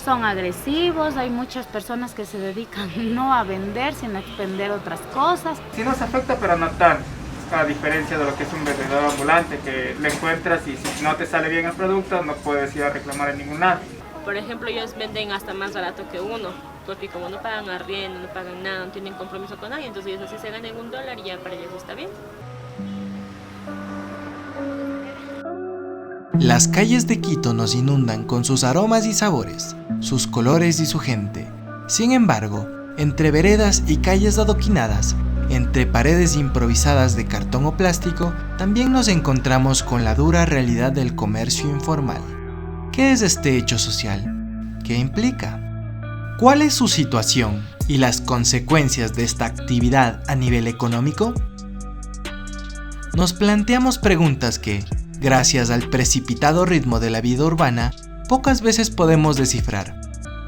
Son agresivos, hay muchas personas que se dedican no a vender, sino a vender otras cosas. Sí nos afecta, pero no tanto, a diferencia de lo que es un vendedor ambulante, que le encuentras y si no te sale bien el producto, no puedes ir a reclamar en ningún lado. Por ejemplo, ellos venden hasta más barato que uno, porque como no pagan arriendo, no pagan nada, no tienen compromiso con nadie, entonces ellos así se ganan $1 y ya para ellos está bien. Las calles de Quito nos inundan con sus aromas y sabores, sus colores y su gente. Sin embargo, entre veredas y calles adoquinadas, entre paredes improvisadas de cartón o plástico, también nos encontramos con la dura realidad del comercio informal. ¿Qué es este hecho social? ¿Qué implica? ¿Cuál es su situación y las consecuencias de esta actividad a nivel económico? Nos planteamos preguntas que, gracias al precipitado ritmo de la vida urbana, pocas veces podemos descifrar.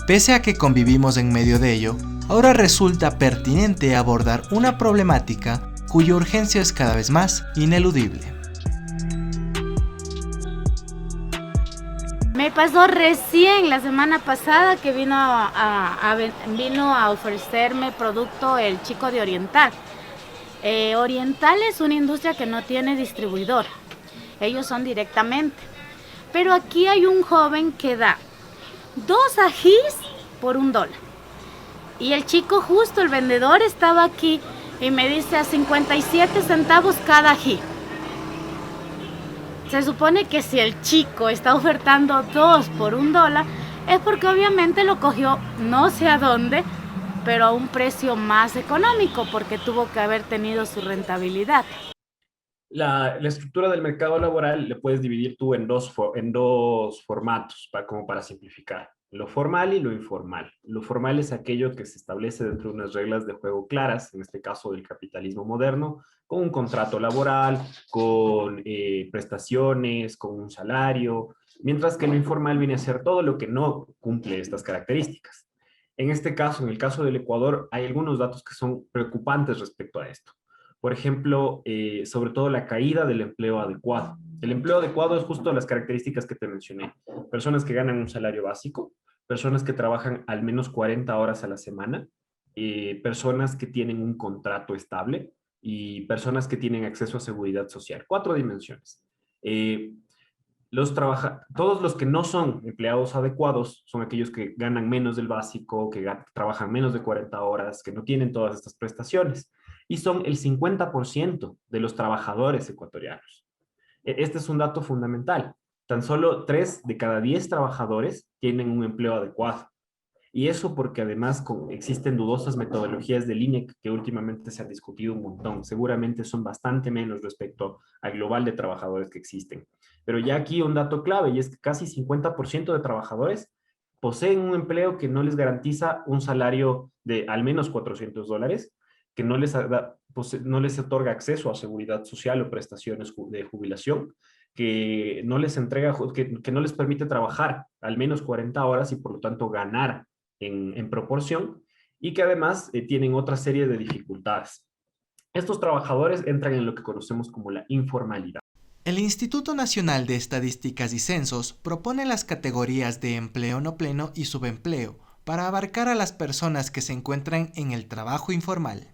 Pese a que convivimos en medio de ello, ahora resulta pertinente abordar una problemática cuya urgencia es cada vez más ineludible. Me pasó recién la semana pasada que vino a ofrecerme producto el chico de Oriental. Oriental es una industria que no tiene distribuidor, ellos son directamente. Pero aquí hay un joven que da 2 ajís por $1. Y el chico justo, el vendedor, estaba aquí y me dice a 57 centavos cada ají. Se supone que si el chico está ofertando 2 por $1, es porque obviamente lo cogió no sé a dónde, pero a un precio más económico, porque tuvo que haber tenido su rentabilidad. La estructura del mercado laboral le puedes dividir tú en dos formatos, como para simplificar. Lo formal y lo informal. Lo formal es aquello que se establece dentro de unas reglas de juego claras, en este caso del capitalismo moderno, con un contrato laboral, con prestaciones, con un salario, mientras que lo informal viene a ser todo lo que no cumple estas características. En este caso, en el caso del Ecuador, hay algunos datos que son preocupantes respecto a esto. Por ejemplo, sobre todo la caída del empleo adecuado. El empleo adecuado es justo las características que te mencioné. Personas que ganan un salario básico, personas que trabajan al menos 40 horas a la semana, personas que tienen un contrato estable y personas que tienen acceso a seguridad social. 4 dimensiones. Eh, Todos los que no son empleados adecuados son aquellos que ganan menos del básico, que trabajan menos de 40 horas, que no tienen todas estas prestaciones. Y son el 50% de los trabajadores ecuatorianos. Este es un dato fundamental. Tan solo 3 de cada 10 trabajadores tienen un empleo adecuado. Y eso porque además existen dudosas metodologías del INEC que últimamente se han discutido un montón. Seguramente son bastante menos respecto al global de trabajadores que existen. Pero ya aquí un dato clave, y es que casi 50% de trabajadores poseen un empleo que no les garantiza un salario de al menos $400, que no les otorga acceso a seguridad social o prestaciones de jubilación, que no les entrega, que no les permite trabajar al menos 40 horas y por lo tanto ganar en proporción, y que además tienen otra serie de dificultades. Estos trabajadores entran en lo que conocemos como la informalidad. El Instituto Nacional de Estadísticas y Censos propone las categorías de empleo no pleno y subempleo para abarcar a las personas que se encuentran en el trabajo informal.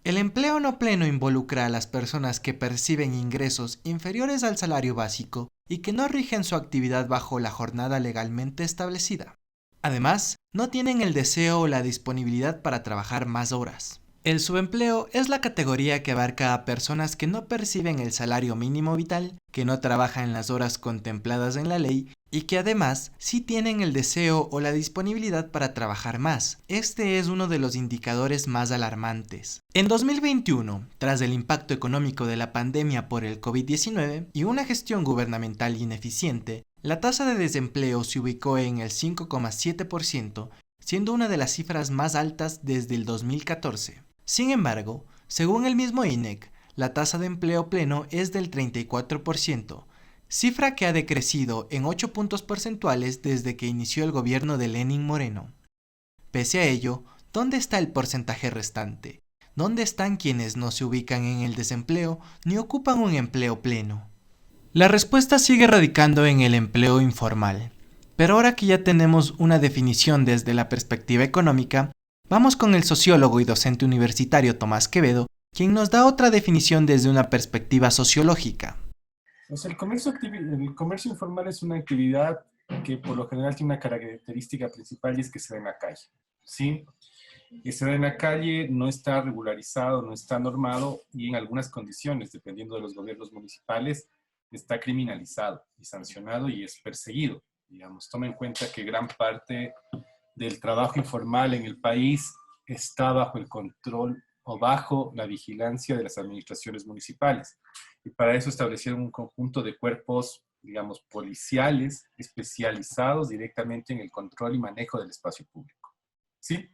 El empleo no pleno involucra a las personas que perciben ingresos inferiores al salario básico y que no rigen su actividad bajo la jornada legalmente establecida. Además, no tienen el deseo o la disponibilidad para trabajar más horas. El subempleo es la categoría que abarca a personas que no perciben el salario mínimo vital, que no trabajan las horas contempladas en la ley y que además sí tienen el deseo o la disponibilidad para trabajar más. Este es uno de los indicadores más alarmantes. En 2021, tras el impacto económico de la pandemia por el COVID-19 y una gestión gubernamental ineficiente, la tasa de desempleo se ubicó en el 5,7%, siendo una de las cifras más altas desde el 2014. Sin embargo, según el mismo INEC, la tasa de empleo pleno es del 34%, cifra que ha decrecido en 8 puntos porcentuales desde que inició el gobierno de Lenín Moreno. Pese a ello, ¿dónde está el porcentaje restante? ¿Dónde están quienes no se ubican en el desempleo ni ocupan un empleo pleno? La respuesta sigue radicando en el empleo informal. Pero ahora que ya tenemos una definición desde la perspectiva económica, vamos con el sociólogo y docente universitario Tomás Quevedo, quien nos da otra definición desde una perspectiva sociológica. Pues el comercio informal es una actividad que por lo general tiene una característica principal y es que se da en la calle, ¿sí? Que se da en la calle, no está regularizado, no está normado y en algunas condiciones, dependiendo de los gobiernos municipales, está criminalizado y sancionado y es perseguido. Digamos, toma en cuenta que gran parte del trabajo informal en el país está bajo el control o bajo la vigilancia de las administraciones municipales. Y para eso establecieron un conjunto de cuerpos, digamos, policiales especializados directamente en el control y manejo del espacio público. ¿Sí?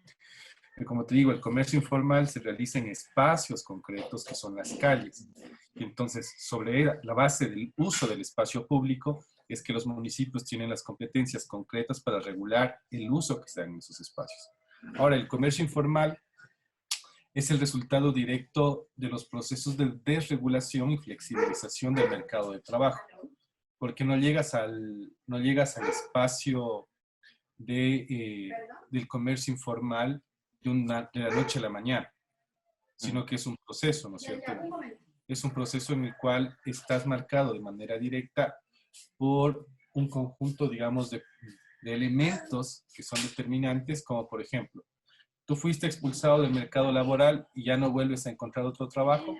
Como te digo, el comercio informal se realiza en espacios concretos que son las calles. Y entonces, sobre la base del uso del espacio público, es que los municipios tienen las competencias concretas para regular el uso que se da en esos espacios. Ahora, el comercio informal es el resultado directo de los procesos de desregulación y flexibilización del mercado de trabajo, porque no llegas al espacio del comercio informal de la noche a la mañana, sino que es un proceso, ¿no es cierto? Es un proceso en el cual estás marcado de manera directa por un conjunto, digamos, de elementos que son determinantes, como por ejemplo, tú fuiste expulsado del mercado laboral y ya no vuelves a encontrar otro trabajo.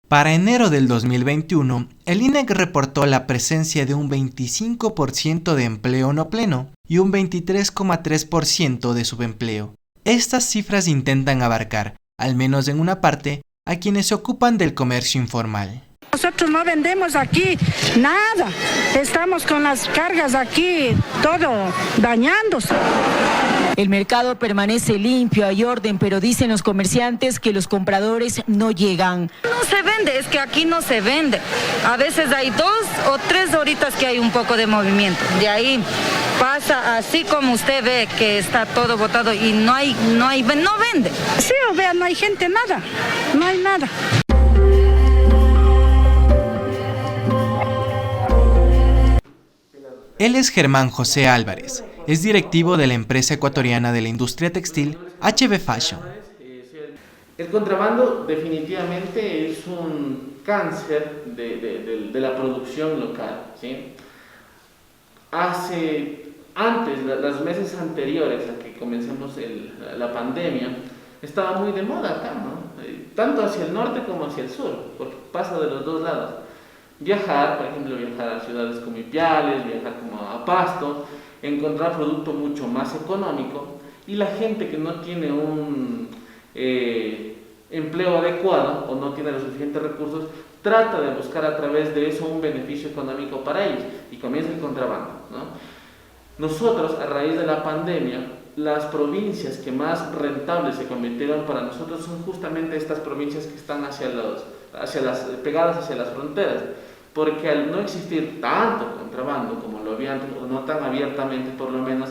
Para enero del 2021, el INEC reportó la presencia de un 25% de empleo no pleno y un 23,3% de subempleo. Estas cifras intentan abarcar, al menos en una parte, a quienes se ocupan del comercio informal. Nosotros no vendemos aquí nada, estamos con las cargas aquí, todo dañándose. El mercado permanece limpio, hay orden, pero dicen los comerciantes que los compradores no llegan. No se vende, es que aquí no se vende. A veces hay 2 o 3 horitas que hay un poco de movimiento. De ahí pasa así como usted ve que está todo botado y no vende. Sí, o vea, no hay gente, nada, no hay nada. Él es Germán José Álvarez, es directivo de la empresa ecuatoriana de la industria textil HB Fashion. El contrabando definitivamente es un cáncer de la producción local, ¿sí? Los meses anteriores a que comencemos la pandemia, estaba muy de moda acá, ¿no? Tanto hacia el norte como hacia el sur, porque pasa de los dos lados. Viajar, por ejemplo, viajar a ciudades como Ipiales, viajar como a Pasto, encontrar producto mucho más económico y la gente que no tiene un empleo adecuado o no tiene los suficientes recursos, trata de buscar a través de eso un beneficio económico para ellos y comienza el contrabando, ¿no? Nosotros, a raíz de la pandemia, las provincias que más rentables se convirtieron para nosotros son justamente estas provincias que están pegadas hacia las fronteras, porque al no existir tanto contrabando como lo había antes, o no tan abiertamente por lo menos,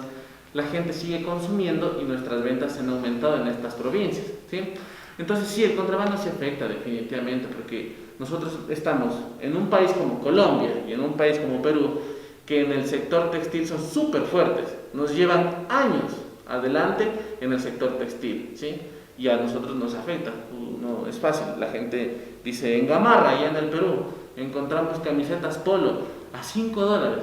la gente sigue consumiendo y nuestras ventas se han aumentado en estas provincias, ¿sí? Entonces sí, el contrabando se afecta definitivamente, porque nosotros estamos en un país como Colombia y en un país como Perú, que en el sector textil son súper fuertes, nos llevan años adelante en el sector textil, ¿sí? Y a nosotros nos afecta, no es fácil, la gente dice, en Gamarra, allá en el Perú, encontramos camisetas polo a $5,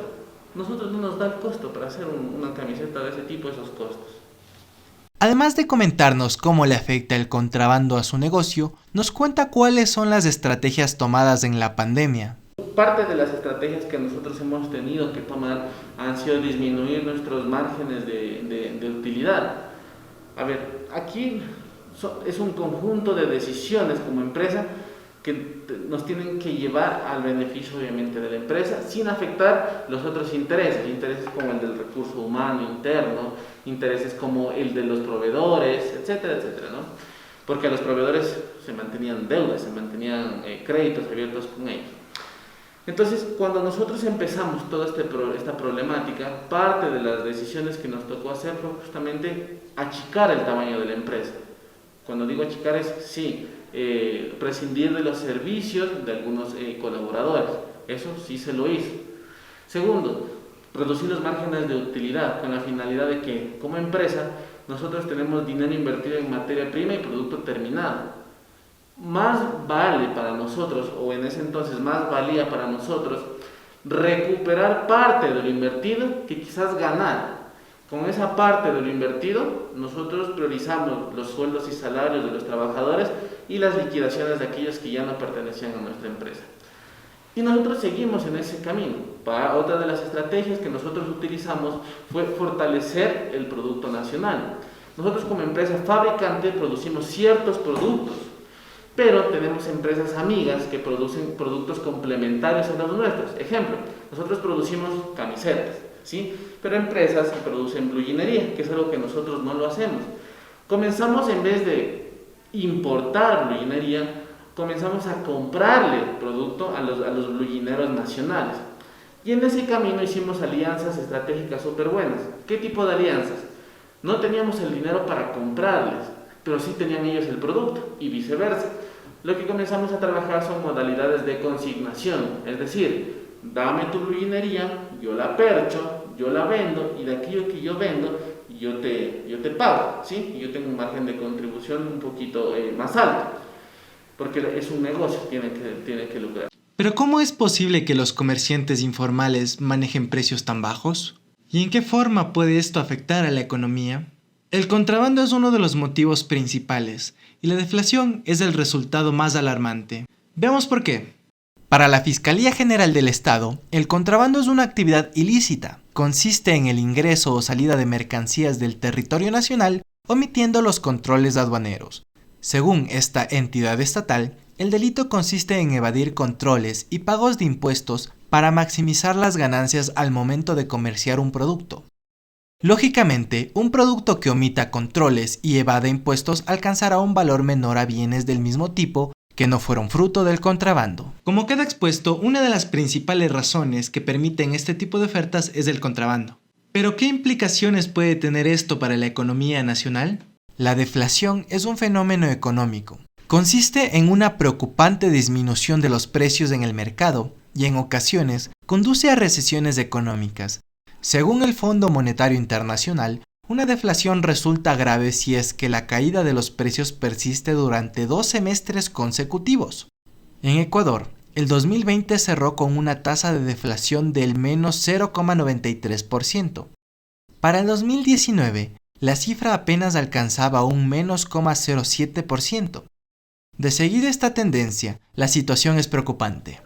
nosotros no nos da el costo para hacer una camiseta de ese tipo, esos costos. Además de comentarnos cómo le afecta el contrabando a su negocio, nos cuenta cuáles son las estrategias tomadas en la pandemia. Parte de las estrategias que nosotros hemos tenido que tomar han sido disminuir nuestros márgenes de utilidad. A ver, aquí es un conjunto de decisiones como empresa que nos tienen que llevar al beneficio obviamente de la empresa sin afectar los otros intereses como el del recurso humano interno, intereses como el de los proveedores, etcétera, etcétera, ¿no? Porque a los proveedores se mantenían deudas, se mantenían créditos abiertos con ellos. Entonces, cuando nosotros empezamos toda esta problemática, parte de las decisiones que nos tocó hacer fue justamente achicar el tamaño de la empresa. Cuando digo achicar es, sí, prescindir de los servicios de algunos colaboradores. Eso sí se lo hizo. Segundo, reducir los márgenes de utilidad con la finalidad de que como empresa nosotros tenemos dinero invertido en materia prima y producto terminado. Más vale para nosotros, o en ese entonces más valía para nosotros, recuperar parte de lo invertido que quizás ganar. Con esa parte de lo invertido, nosotros priorizamos los sueldos y salarios de los trabajadores y las liquidaciones de aquellos que ya no pertenecían a nuestra empresa. Y nosotros seguimos en ese camino. Otra de las estrategias que nosotros utilizamos fue fortalecer el producto nacional. Nosotros como empresa fabricante producimos ciertos productos, pero tenemos empresas amigas que producen productos complementarios a los nuestros. Ejemplo, nosotros producimos camisetas, ¿sí? Pero empresas que producen bluginería, que es algo que nosotros no lo hacemos. Comenzamos, en vez de importar bluginería, comenzamos a comprarle producto a los blugineros nacionales. Y en ese camino hicimos alianzas estratégicas súper buenas. ¿Qué tipo de alianzas? No teníamos el dinero para comprarles, pero sí tenían ellos el producto y viceversa. Lo que comenzamos a trabajar son modalidades de consignación, es decir, dame tu bluginería, yo la percho, yo la vendo, y de aquello que yo vendo, yo te pago, ¿sí? Y yo tengo un margen de contribución un poquito más alto, porque es un negocio, tiene que lucrar. Pero ¿cómo es posible que los comerciantes informales manejen precios tan bajos? ¿Y en qué forma puede esto afectar a la economía? El contrabando es uno de los motivos principales, y la deflación es el resultado más alarmante. Veamos por qué. Para la Fiscalía General del Estado, el contrabando es una actividad ilícita. Consiste en el ingreso o salida de mercancías del territorio nacional omitiendo los controles aduaneros. Según esta entidad estatal, el delito consiste en evadir controles y pagos de impuestos para maximizar las ganancias al momento de comerciar un producto. Lógicamente, un producto que omita controles y evade impuestos alcanzará un valor menor a bienes del mismo tipo que no fueron fruto del contrabando. Como queda expuesto, una de las principales razones que permiten este tipo de ofertas es el contrabando. ¿Pero qué implicaciones puede tener esto para la economía nacional? La deflación es un fenómeno económico. Consiste en una preocupante disminución de los precios en el mercado y en ocasiones conduce a recesiones económicas. Según el Fondo Monetario Internacional, una deflación resulta grave si es que la caída de los precios persiste durante 2 semestres consecutivos. En Ecuador, el 2020 cerró con una tasa de deflación del menos 0,93%. Para el 2019, la cifra apenas alcanzaba un menos 0,07%. De seguir esta tendencia, la situación es preocupante.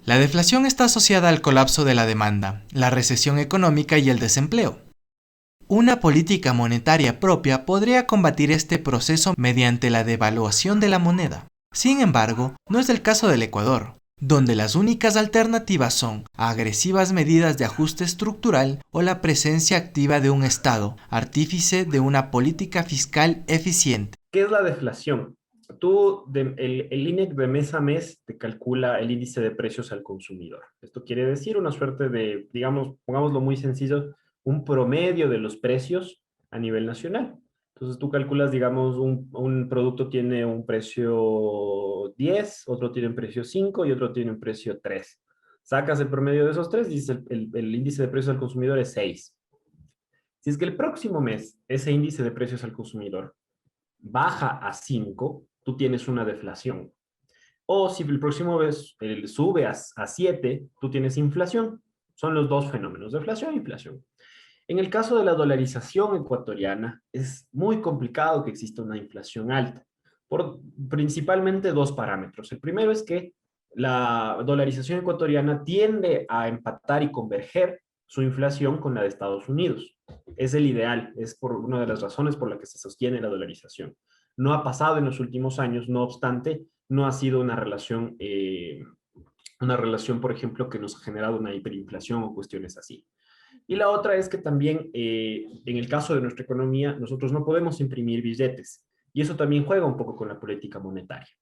La deflación está asociada al colapso de la demanda, la recesión económica y el desempleo. Una política monetaria propia podría combatir este proceso mediante la devaluación de la moneda. Sin embargo, no es el caso del Ecuador, donde las únicas alternativas son agresivas medidas de ajuste estructural o la presencia activa de un Estado, artífice de una política fiscal eficiente. ¿Qué es la deflación? El INEC de mes a mes te calcula el índice de precios al consumidor. Esto quiere decir una suerte de, digamos, pongámoslo muy sencillo, un promedio de los precios a nivel nacional. Entonces tú calculas, digamos, un producto tiene un precio 10, otro tiene un precio 5 y otro tiene un precio 3. Sacas el promedio de esos tres y dices el índice de precios al consumidor es 6. Si es que el próximo mes ese índice de precios al consumidor baja a 5, tú tienes una deflación. O si el próximo mes sube a 7, tú tienes inflación. Son los dos fenómenos, deflación e inflación. En el caso de la dolarización ecuatoriana, es muy complicado que exista una inflación alta, por principalmente 2 parámetros. El primero es que la dolarización ecuatoriana tiende a empatar y converger su inflación con la de Estados Unidos. Es el ideal, es por una de las razones por la que se sostiene la dolarización. No ha pasado en los últimos años, no obstante, no ha sido una relación, por ejemplo, que nos ha generado una hiperinflación o cuestiones así. Y la otra es que también, en el caso de nuestra economía, nosotros no podemos imprimir billetes. Y eso también juega un poco con la política monetaria.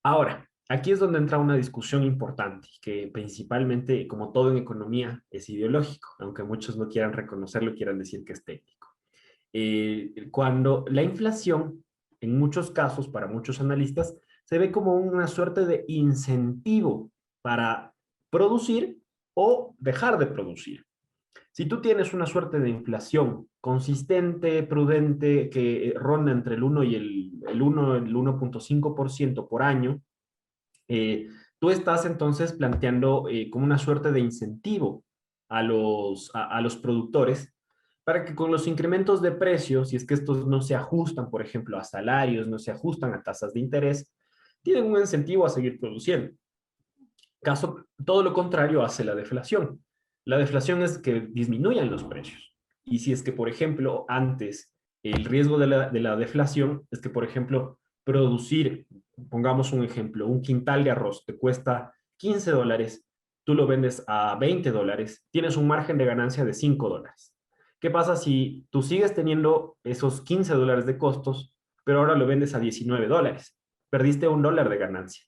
Ahora, aquí es donde entra una discusión importante, que principalmente, como todo en economía, es ideológico, aunque muchos no quieran reconocerlo, quieran decir que es técnico. Cuando la inflación, en muchos casos, para muchos analistas, se ve como una suerte de incentivo para producir o dejar de producir. Si tú tienes una suerte de inflación consistente, prudente, que ronda entre el 1 y el 1.5% por año, tú estás entonces planteando como una suerte de incentivo a los productores para que con los incrementos de precios, si es que estos no se ajustan, por ejemplo, a salarios, no se ajustan a tasas de interés, tienen un incentivo a seguir produciendo. Todo lo contrario hace la deflación. La deflación es que disminuyan los precios. Y si es que, por ejemplo, antes el riesgo de la deflación es que, por ejemplo, producir, pongamos un ejemplo, un quintal de arroz te cuesta $15, tú lo vendes a $20, tienes un margen de ganancia de $5. ¿Qué pasa si tú sigues teniendo esos $15 de costos, pero ahora lo vendes a $19? Perdiste $1 de ganancia.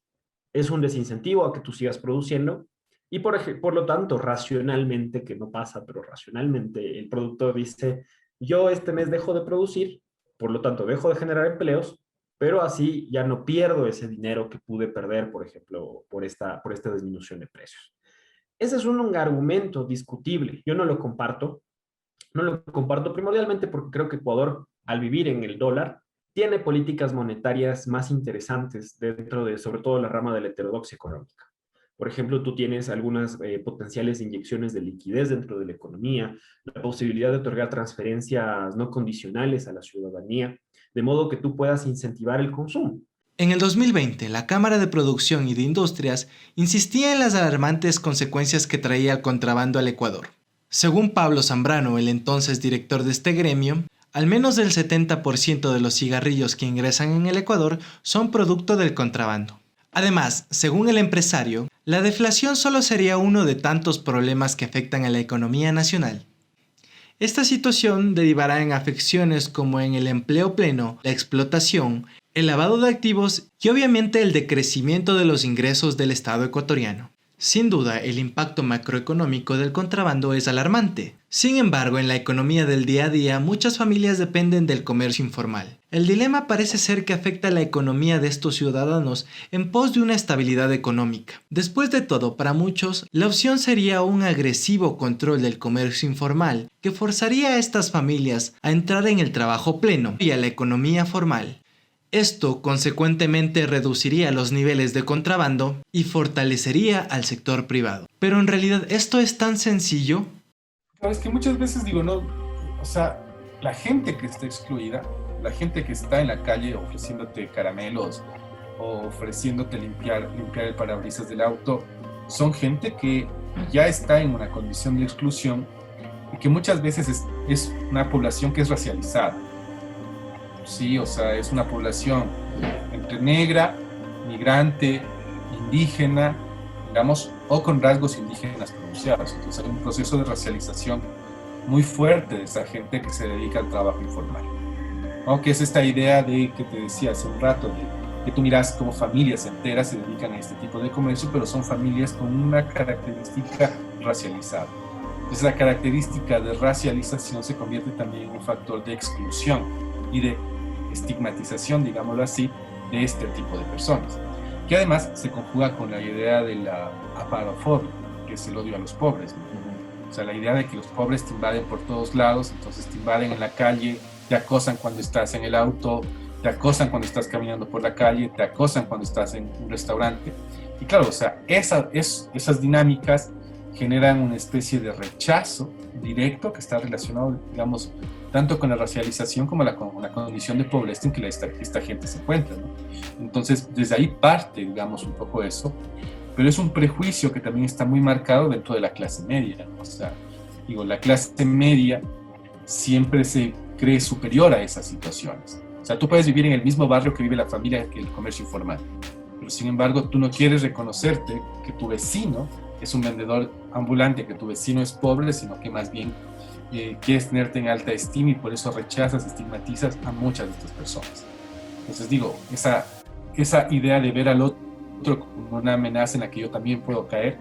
Es un desincentivo a que tú sigas produciendo y por lo tanto, racionalmente, que no pasa, pero racionalmente el productor dice, yo este mes dejo de producir, por lo tanto dejo de generar empleos, pero así ya no pierdo ese dinero que pude perder, por ejemplo, por esta disminución de precios. Ese es un argumento discutible. Yo no lo comparto primordialmente porque creo que Ecuador, al vivir en el dólar, tiene políticas monetarias más interesantes dentro de, sobre todo, la rama de la heterodoxia económica. Por ejemplo, tú tienes algunas potenciales inyecciones de liquidez dentro de la economía, la posibilidad de otorgar transferencias no condicionales a la ciudadanía, de modo que tú puedas incentivar el consumo. En el 2020, la Cámara de Producción y de Industrias insistía en las alarmantes consecuencias que traía el contrabando al Ecuador. Según Pablo Zambrano, el entonces director de este gremio, al menos el 70% de los cigarrillos que ingresan en el Ecuador son producto del contrabando. Además, según el empresario, la deflación solo sería uno de tantos problemas que afectan a la economía nacional. Esta situación derivará en afecciones como en el empleo pleno, la explotación, el lavado de activos y obviamente el decrecimiento de los ingresos del Estado ecuatoriano. Sin duda, el impacto macroeconómico del contrabando es alarmante. Sin embargo, en la economía del día a día, muchas familias dependen del comercio informal. El dilema parece ser que afecta a la economía de estos ciudadanos en pos de una estabilidad económica. Después de todo, para muchos, la opción sería un agresivo control del comercio informal que forzaría a estas familias a entrar en el trabajo pleno y a la economía formal. Esto, consecuentemente, reduciría los niveles de contrabando y fortalecería al sector privado. Pero en realidad, ¿esto es tan sencillo? Claro, es que muchas veces digo, no, o sea, la gente que está excluida, la gente que está en la calle ofreciéndote caramelos o ofreciéndote limpiar el parabrisas del auto, son gente que ya está en una condición de exclusión y que muchas veces es una población que es racializada. Sí, o sea, es una población entre negra, migrante, indígena, digamos, o con rasgos indígenas pronunciados. Entonces hay un proceso de racialización muy fuerte de esa gente que se dedica al trabajo informal. Aunque es esta idea de que te decía hace un rato, de que tú miras como familias enteras se dedican a este tipo de comercio, pero son familias con una característica racializada. Entonces la característica de racialización se convierte también en un factor de exclusión y de estigmatización, digámoslo así, de este tipo de personas, que además se conjuga con la idea de la aparofobia, que es el odio a los pobres, ¿no? O sea, la idea de que los pobres te invaden por todos lados, entonces te invaden en la calle, te acosan cuando estás en el auto, te acosan cuando estás caminando por la calle, te acosan cuando estás en un restaurante. Y claro, o sea, esas dinámicas generan una especie de rechazo directo que está relacionado, digamos, tanto con la racialización como con la condición de pobreza en que esta gente se encuentra, ¿no? Entonces, desde ahí parte, digamos, un poco eso, pero es un prejuicio que también está muy marcado dentro de la clase media, ¿no? O sea, digo, la clase media siempre se cree superior a esas situaciones. O sea, tú puedes vivir en el mismo barrio que vive la familia que el comercio informal, pero sin embargo, tú no quieres reconocerte que tu vecino es un vendedor ambulante, que tu vecino es pobre, sino que más bien quieres tenerte en alta estima y por eso rechazas, estigmatizas a muchas de estas personas. Entonces digo, esa idea de ver al otro como una amenaza en la que yo también puedo caer,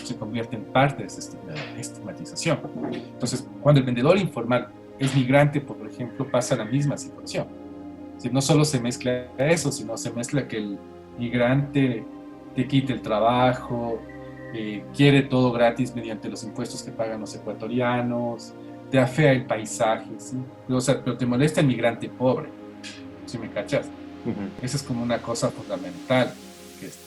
se convierte en parte de esa estigmatización. Entonces, cuando el vendedor informal es migrante, por ejemplo, pasa la misma situación. Es decir, no solo se mezcla eso, sino se mezcla que el migrante te quite el trabajo, quiere todo gratis mediante los impuestos que pagan los ecuatorianos, te afea el paisaje, ¿sí? O sea, pero te molesta el migrante pobre, ¿sí me cachas? Esa es como una cosa fundamental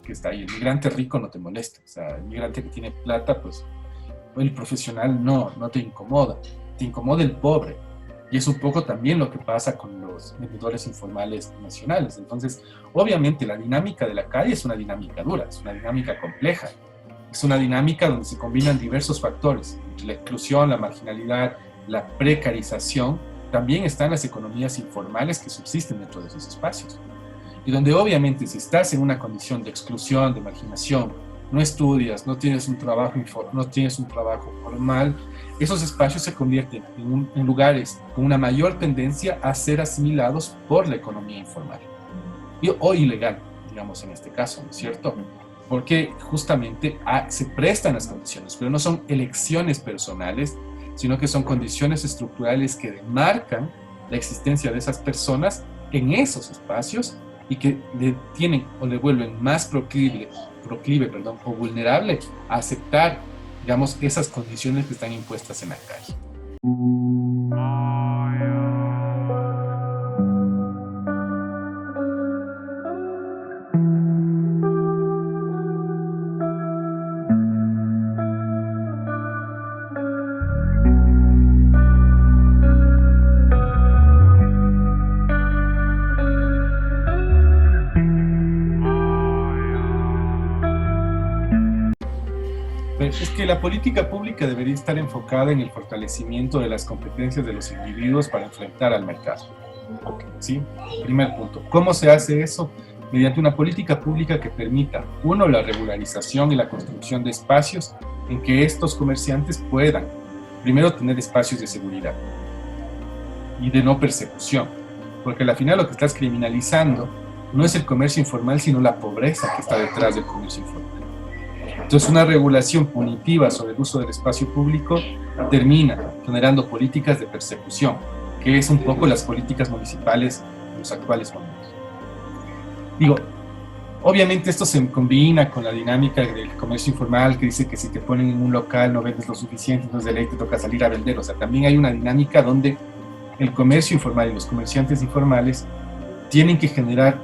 que está ahí. El migrante rico no te molesta, o sea, el migrante que tiene plata, pues el profesional no te incomoda, te incomoda el pobre. Y es un poco también lo que pasa con los vendedores informales nacionales. Entonces, obviamente la dinámica de la calle es una dinámica dura, es una dinámica compleja. Es una dinámica donde se combinan diversos factores, la exclusión, la marginalidad, la precarización. También están las economías informales que subsisten dentro de esos espacios. Y donde obviamente si estás en una condición de exclusión, de marginación, no estudias, no tienes un trabajo formal, esos espacios se convierten en lugares con una mayor tendencia a ser asimilados por la economía informal o ilegal, digamos en este caso, ¿no es cierto? Porque justamente se prestan las condiciones, pero no son elecciones personales, sino que son condiciones estructurales que demarcan la existencia de esas personas en esos espacios y que le tienen o le vuelven más proclive o vulnerable a aceptar, digamos, esas condiciones que están impuestas en la calle. Es que la política pública debería estar enfocada en el fortalecimiento de las competencias de los individuos para enfrentar al mercado. ¿Sí? Primer punto. ¿Cómo se hace eso? Mediante una política pública que permita, uno, la regularización y la construcción de espacios en que estos comerciantes puedan, primero, tener espacios de seguridad y de no persecución. Porque al final lo que estás criminalizando no es el comercio informal, sino la pobreza que está detrás del comercio informal. Entonces, una regulación punitiva sobre el uso del espacio público termina generando políticas de persecución, que es un poco las políticas municipales en los actuales momentos. Digo, obviamente esto se combina con la dinámica del comercio informal, que dice que si te ponen en un local no vendes lo suficiente, entonces de ley te toca salir a vender. O sea, también hay una dinámica donde el comercio informal y los comerciantes informales tienen que generar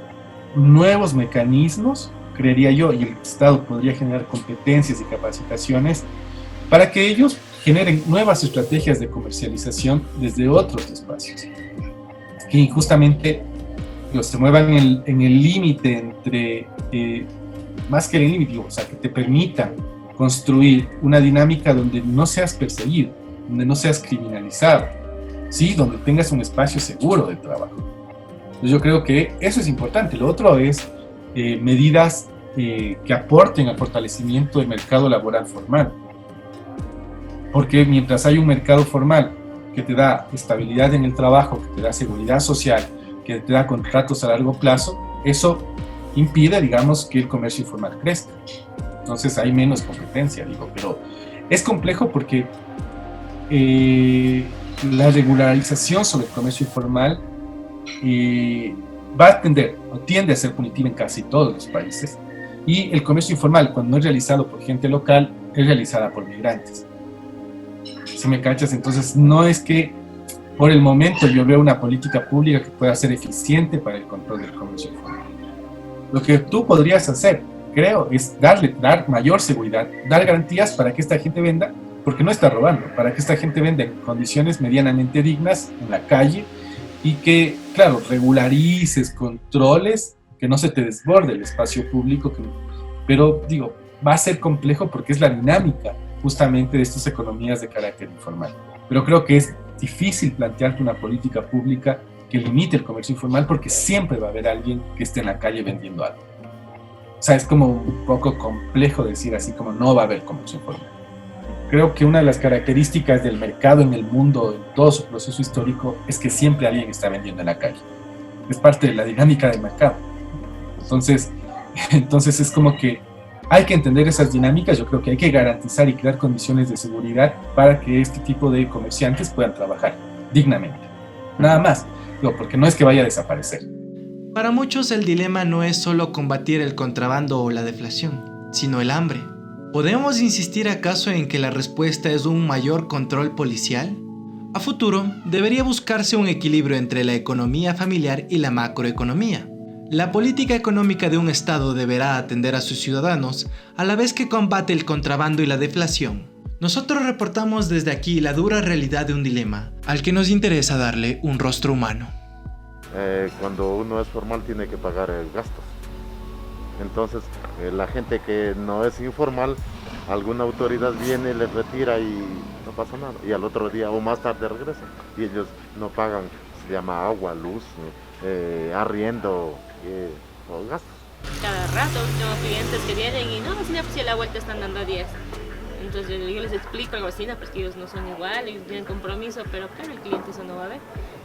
nuevos mecanismos, creería yo, y el Estado podría generar competencias y capacitaciones para que ellos generen nuevas estrategias de comercialización desde otros espacios, que justamente se muevan en el límite entre, más que el límite, o sea, que te permitan construir una dinámica donde no seas perseguido, donde no seas criminalizado, ¿sí? Donde tengas un espacio seguro de trabajo. Entonces yo creo que eso es importante. Lo otro es medidas que aporten al fortalecimiento del mercado laboral formal. Porque mientras hay un mercado formal que te da estabilidad en el trabajo, que te da seguridad social, que te da contratos a largo plazo, eso impide, digamos, que el comercio informal crezca. Entonces hay menos competencia, digo, pero es complejo porque la regularización sobre el comercio informal va a tender o tiende a ser punitiva en casi todos los países, y el comercio informal, cuando no es realizado por gente local, es realizada por migrantes. ¿Sí me cachas? Entonces no es que por el momento yo veo una política pública que pueda ser eficiente para el control del comercio informal. Lo que tú podrías hacer, creo, es dar mayor seguridad, dar garantías para que esta gente venda, porque no está robando, para que esta gente venda en condiciones medianamente dignas en la calle, y que, claro, regularices, controles, que no se te desborde el espacio público, pero digo, va a ser complejo porque es la dinámica justamente de estas economías de carácter informal. Pero creo que es difícil plantearte una política pública que limite el comercio informal porque siempre va a haber alguien que esté en la calle vendiendo algo. O sea, es como un poco complejo decir así como no va a haber comercio informal. Creo que una de las características del mercado en el mundo, en todo su proceso histórico, es que siempre alguien está vendiendo en la calle. Es parte de la dinámica del mercado. Entonces es como que hay que entender esas dinámicas. Yo creo que hay que garantizar y crear condiciones de seguridad para que este tipo de comerciantes puedan trabajar dignamente. Nada más, porque no es que vaya a desaparecer. Para muchos el dilema no es solo combatir el contrabando o la deflación, sino el hambre. ¿Podemos insistir acaso en que la respuesta es un mayor control policial? A futuro, debería buscarse un equilibrio entre la economía familiar y la macroeconomía. La política económica de un Estado deberá atender a sus ciudadanos a la vez que combate el contrabando y la deflación. Nosotros reportamos desde aquí la dura realidad de un dilema, al que nos interesa darle un rostro humano. Cuando uno es formal tiene que pagar gastos. Entonces, la gente que no es informal, alguna autoridad viene, les retira y no pasa nada. Y al otro día o más tarde regresan. Y ellos no pagan, se llama agua, luz, arriendo o gastos. Cada rato tengo clientes que vienen y no, si a la vuelta están dando 10. Entonces yo les explico algo así, pues que ellos no son igual, ellos tienen compromiso, pero claro, el cliente eso no va a ver.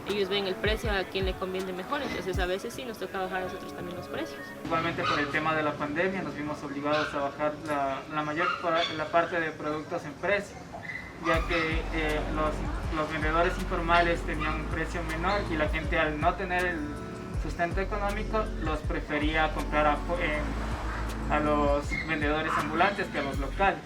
Ellos ven el precio a quien le conviene mejor, entonces a veces sí nos toca bajar a nosotros también los precios. Igualmente por el tema de la pandemia nos vimos obligados a bajar la parte de productos en precio, ya que los vendedores informales tenían un precio menor y la gente al no tener el sustento económico los prefería comprar a los vendedores ambulantes que a los locales.